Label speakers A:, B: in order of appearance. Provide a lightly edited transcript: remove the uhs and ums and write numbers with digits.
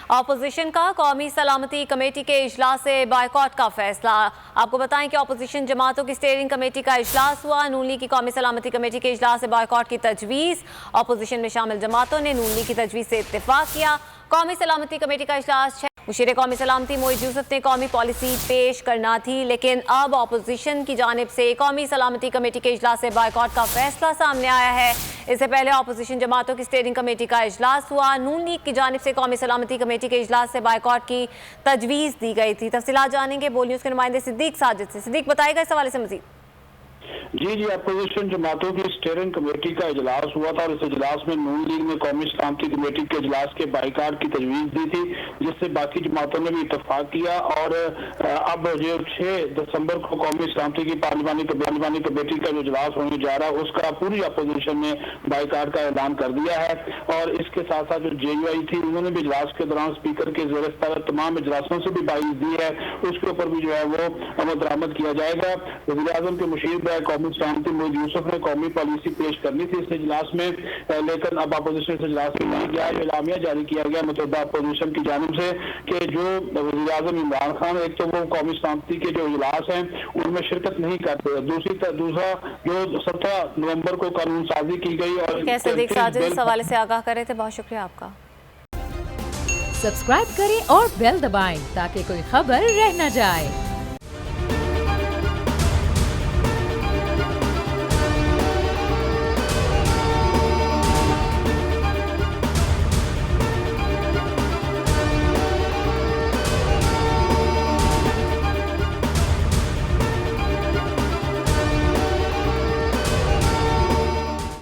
A: Opposition का कौमी सलामती कमेटी के इजलास से बायकॉट का फैसला। आपको बताएं कि ऑपोजिशन जमातों की स्टीयरिंग कमेटी का इजलास हुआ। नून लीग की कौमी सलामती कमेटी के इजलास से बायकॉट की तजवीज़। ऑपोजिशन में शामिल जमातों ने नून लीग की तजवीज़ से इत्तेफाक किया। कौमी सलामती कमेटी का इजलास मुशीर कौमी सलामती मोईद यूसुफ ने कौमी पॉलिसी पेश करना थी, लेकिन अब ऑपोजिशन की जानिब से कौमी सलामती कमेटी के इजलास से बायकॉट का फैसला सामने आया है। इससे पहले ऑपोजिशन जमातों की स्टीयरिंग कमेटी का इजलास हुआ। नून लीग की जानिब से कौमी सलामती कमेटी के इजलास से बायकॉट की तजवीज़ दी गई थी। तफसीलात जानेंगे बोल न्यूज़ के नुमाइंदे सिद्दीक साजिद से। सिद्दीक बताएगा इस हवाले से मजीद।
B: जी अपोजिशन जमातों की स्टीयरिंग कमेटी का इजलास हुआ था और इस इजलास में नून लीग ने कौमी सलामती कमेटी के इजलास के बाइकाट की तजवीज़ दी थी, जिससे बाकी जमातों ने भी इतफाक किया। और अब जो 6 दिसंबर को कौमी सलामती की पार्लिमानी कमेटी का जो इजलास होने जा रहा है उसका पूरी अपोजिशन ने बाइकाट का ऐलान कर दिया है। और इसके साथ साथ जो JUI थी उन्होंने भी इजलास के दौरान स्पीकर के ज़ेर सदारत तमाम इजलासों से भी बाइज दी है, उसके ऊपर भी जो है वो अमल दरामद किया जाएगा। वज़ीर आज़म के मुशीर कौमी सलामती मोईद यूसुफ ने कौमी पॉलिसी पेश करनी थी इस इजलास में, लेकिन अब अपोजिशन इस इजलास में नहीं गया। एलामिया जारी किया गया मुतहदा अपोजिशन की जानिब से कि जो वज़ीर आज़म इमरान खान एक तो वो कौमी सलामती के जो इजलास हैं उनमें शिरकत नहीं करते, दूसरा जो 17 नवंबर को कानून साजी की गई। और
A: कैसे देख साजिद इस हवाले से आगाह करे थे, बहुत शुक्रिया आपका।
C: सब्सक्राइब करें और बेल दबाएं ताकि कोई खबर रह न जाए।